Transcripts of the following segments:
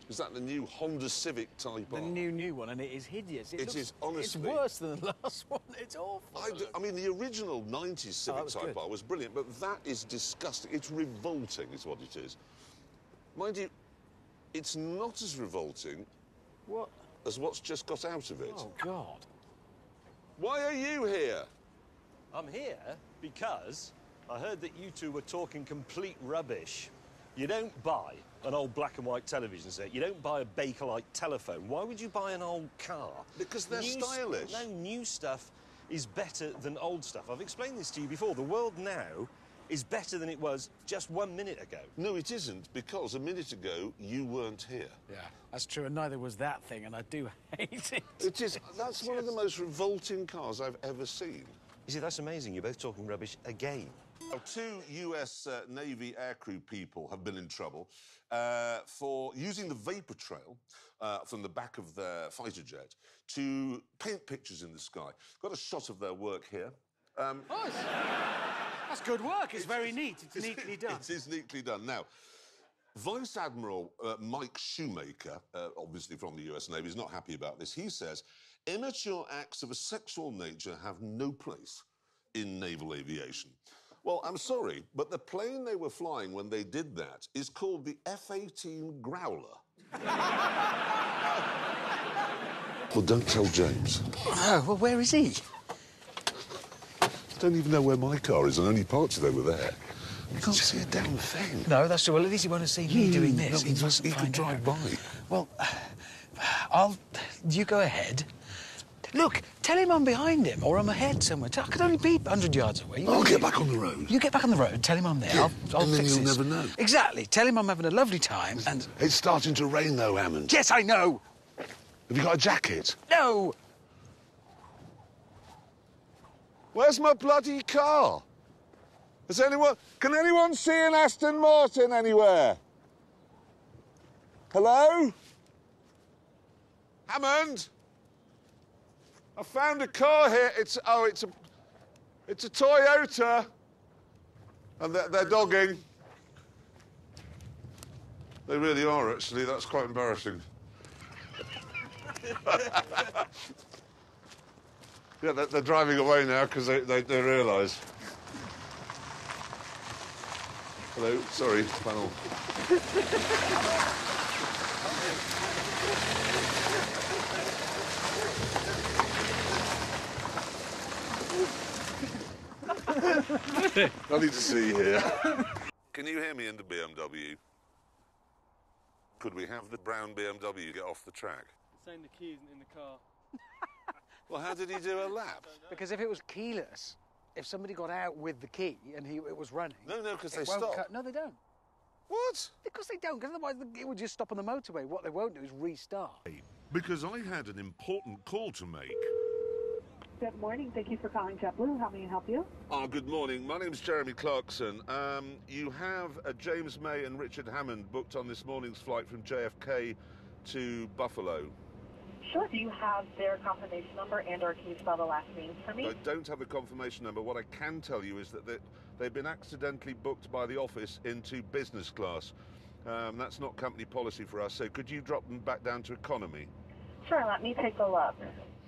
Is that the new Honda Civic Type R? The new one, and it is hideous. It is, honestly. It's worse than the last one. It's awful. I mean, the original 90s Civic Type R was brilliant, but that is disgusting. It's revolting, is what it is. Mind you, it's not as revolting as what's just got out of it. Oh, God. Why are you here? I'm here because I heard that you two were talking complete rubbish. You don't buy an old black and white television set. You don't buy a Bakelite telephone. Why would you buy an old car? Because they're stylish. No, new stuff is better than old stuff. I've explained this to you before. The world now is better than it was just 1 minute ago. No, it isn't, because a minute ago you weren't here. Yeah, that's true, and neither was that thing, and I do hate it. It is. That's one of the most revolting cars I've ever seen. You see, that's amazing. You're both talking rubbish again. Now, 2 US Navy aircrew people have been in trouble for using the vapor trail from the back of their fighter jet to paint pictures in the sky. Got a shot of their work here. That's good work. It's very neat. It's neatly done. It is neatly done. Now, Vice Admiral Mike Shoemaker, obviously from the US Navy, is not happy about this. He says, immature acts of a sexual nature have no place in naval aviation. Well, I'm sorry, but the plane they were flying when they did that is called the F-18 Growler. Well, don't tell James. Oh, well, where is he? I don't even know where my car is, and only parked it over there. You can't see a damn thing. No, that's true. Well, at least he won't have seen me doing this. No, he could drive by. Well, you go ahead. Look, tell him I'm behind him, or I'm ahead somewhere. I could only be 100 yards away. I'll get back on the road. You get back on the road, tell him I'm there. Yeah, I'll and then fix you'll this. never know. Exactly. Tell him I'm having a lovely time, and... It's starting to rain, though, Hammond. Yes, I know! Have you got a jacket? No! Where's my bloody car? Can anyone see an Aston Martin anywhere? Hello? Hammond? I found a car here. It's a Toyota. And they're dogging. They really are, actually. That's quite embarrassing. Yeah, they're driving away now because they realise. Hello, sorry, panel. Nothing to see here. Can you hear me in the BMW? Could we have the brown BMW get off the track? It's saying the key isn't in the car. Well, how did he do a lap? Because if it was keyless, if somebody got out with the key and it was running... No, because they stop. No, they don't. What? Because they don't, because otherwise it would just stop on the motorway. What they won't do is restart. Because I had an important call to make. Good morning. Thank you for calling JetBlue. How may I help you? Oh, good morning. My name's Jeremy Clarkson. You have James May and Richard Hammond booked on this morning's flight from JFK to Buffalo. Sure. Do you have their confirmation number and/or can you spell the last name for me? I don't have a confirmation number. What I can tell you is that they've been accidentally booked by the office into business class. That's not company policy for us, so could you drop them back down to economy? Sure. Let me take a look.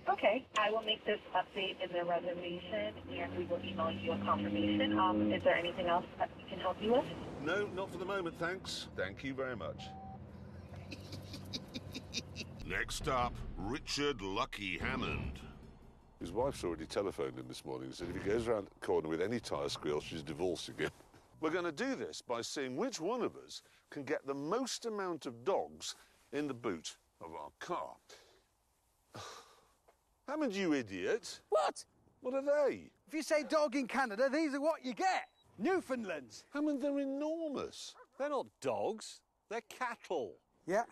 Okay. I will make this update in the reservation and we will email you a confirmation. Is there anything else that we can help you with? No, not for the moment, thanks. Thank you very much. Next up, Richard Lucky Hammond. His wife's already telephoned him this morning and said if he goes around the corner with any tyre squeal, she's divorcing him. We're going to do this by seeing which one of us can get the most amount of dogs in the boot of our car. Hammond, you idiot. What? What are they? If you say dog in Canada, these are what you get. Newfoundlands. Hammond, they're enormous. They're not dogs. They're cattle. Yeah.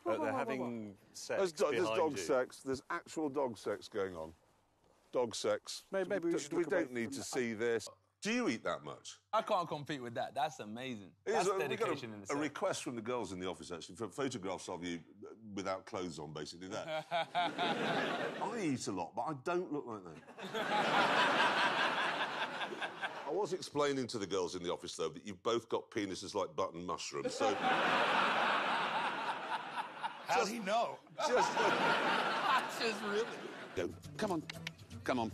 They're having sex There's dog you. sex. There's actual dog sex going on. Dog sex. Maybe we should We look away don't need from to see this. Do you eat that much? I can't compete with that. That's amazing. That's dedication we got in a itself. request from the girls in the office, actually, for photographs of you without clothes on, basically, that. I eat a lot, but I don't look like that. I was explaining to the girls in the office, though, that you've both got penises like button mushrooms, so... How'd he know? Just... Just really. Go. Come on. Come on.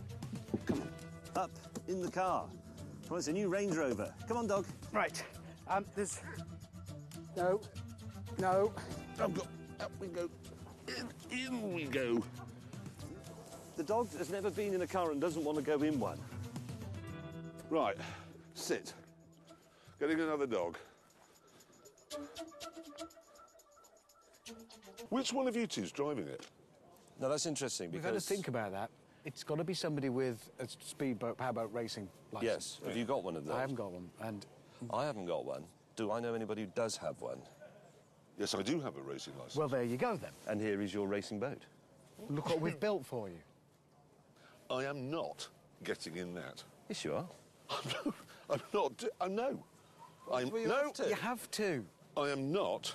Come on. Up in the car. Well, it's a new Range Rover. Come on, dog. Right. There's... No. No. Oh, God. Up we go. In we go. The dog has never been in a car and doesn't want to go in one. Right. Sit. Getting another dog. Which one of you two's driving it? No, that's interesting We've because... had to think about that. It's got to be somebody with a speedboat, powerboat racing license. Yes. Have you got one of those? I haven't got one, and... I haven't got one. Do I know anybody who does have one? Yes, I do have a racing licence. Well, there you go, then. And here is your racing boat. Look what we've built for you. I am not getting in that. Yes, you are. I'm not. No. I'm Well, you no. have to. You have to. I am not.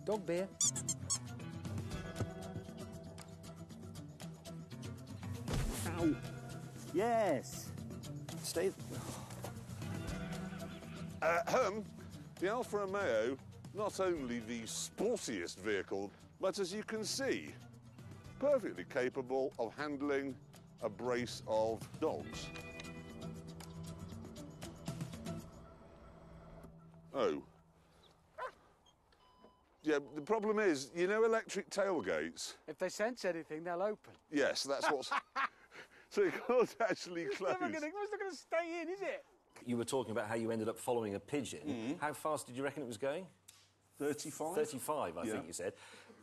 Dog beer. Ow. Yes. Stay... The Alfa Romeo, not only the sportiest vehicle, but as you can see, perfectly capable of handling a brace of dogs. Oh. Yeah, the problem is, you know electric tailgates? If they sense anything, they'll open. Yes, that's what's... So you can't actually close. It's not going to stay in, is it? You were talking about how you ended up following a pigeon. How fast did you reckon it was going? 35? 35, I think you said.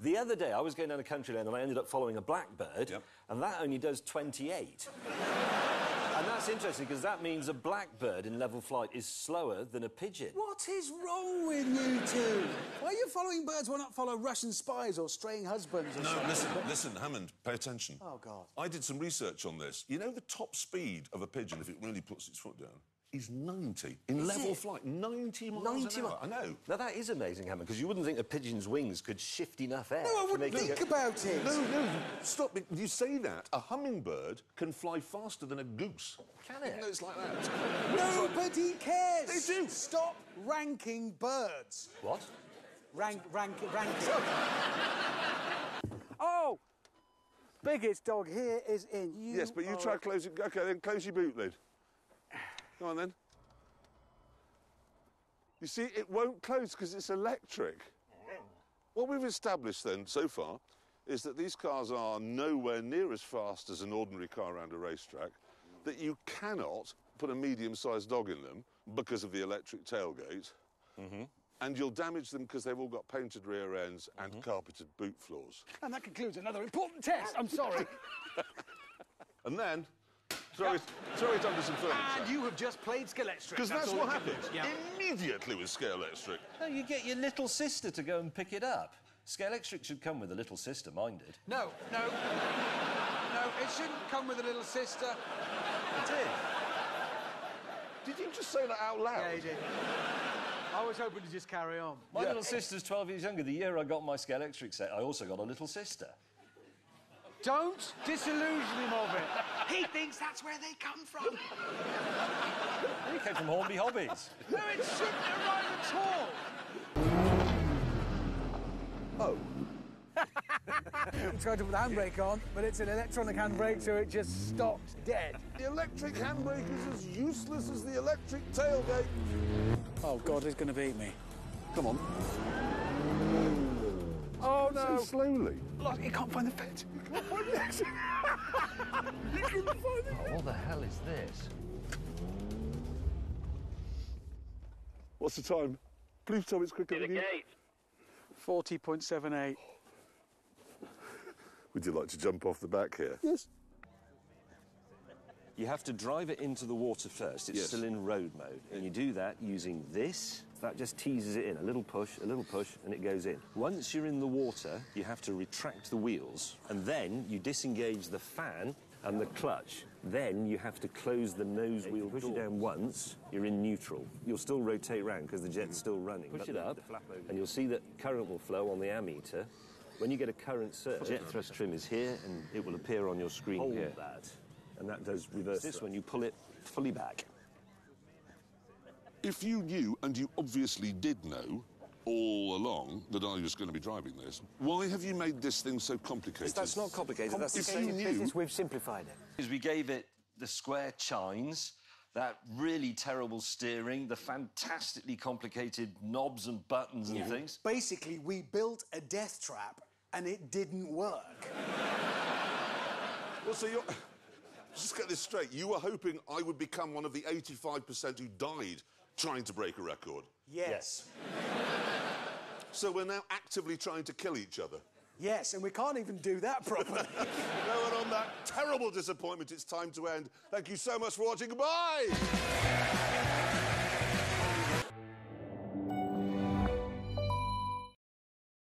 The other day, I was going down a country lane and I ended up following a blackbird, and that only does 28. And that's interesting, because that means a blackbird in level flight is slower than a pigeon. What is wrong with you two? Why are you following birds? Why not follow Russian spies or straying husbands or something? Listen, Hammond, pay attention. Oh, God. I did some research on this. You know the top speed of a pigeon, if it really puts its foot down, is 90. In level flight, 90 miles an hour. I know. Now, that is amazing, Hammond, because you wouldn't think a pigeon's wings could shift enough air. No, I wouldn't to make it think go... about it. No, stop. You say that. A hummingbird can fly faster than a goose. Can it? No, it's like that. Nobody cares. They do. Stop ranking birds. What? Ranking. Oh! Biggest dog here is in. Yes, but you try closing... OK, then close your boot lid. Go on, then. You see, it won't close because it's electric. What we've established, then, so far, is that these cars are nowhere near as fast as an ordinary car around a racetrack, that you cannot put a medium-sized dog in them because of the electric tailgate, and you'll damage them because they've all got painted rear ends and carpeted boot floors. And that concludes another important test. I'm sorry. And then... Throw it under some furniture. And you have just played Scalextric. Because that's what happens Yeah. immediately with Scalextric. No, you get your little sister to go and pick it up. Scalextric should come with a little sister, minded. No. No, it shouldn't come with a little sister. It did. Did you just say that out loud? Yeah, he did. I was hoping to just carry on. My little sister's 12 years younger. The year I got my Scalextric set, I also got a little sister. Don't disillusion him of it. He thinks that's where they come from. He came from Hornby Hobbies. No, it shouldn't arrive at all. Oh. We tried to put the handbrake on, but it's an electronic handbrake, so it just stopped dead. The electric handbrake is as useless as the electric tailgate. Oh, God, he's going to beat me. Come on. Oh, no. So slowly. Look, he can't find the fence. He can't find the exit. He couldn't find the exit. What the hell is this? What's the time? Please tell me it's quicker than you. 40.78. Would you like to jump off the back here? Yes. You have to drive it into the water first. It's still in road mode. And you do that using this. That just teases it in. A little push, and it goes in. Once you're in the water, you have to retract the wheels, and then you disengage the fan and the clutch. Then you have to close the nose wheel. Push it down once, you're in neutral. You'll still rotate round because the jet's still running. Push it up, and you'll see that current will flow on the ammeter. When you get a current surge, jet thrust trim is here, and it will appear on your screen here. That. And that does reverse this when you pull it fully back. If you knew, and you obviously did know, all along that I was going to be driving this. Why have you made this thing so complicated? That's not complicated. That's the If you knew... Business, we've simplified it. Because we gave it the square chines, that really terrible steering, the fantastically complicated knobs and buttons and things. Basically, we built a death trap and it didn't work. Well, so you're... Just get this straight. You were hoping I would become one of the 85% who died trying to break a record? Yes. So we're now actively trying to kill each other? Yes, and we can't even do that properly. No, and on that terrible disappointment, it's time to end. Thank you so much for watching. Goodbye!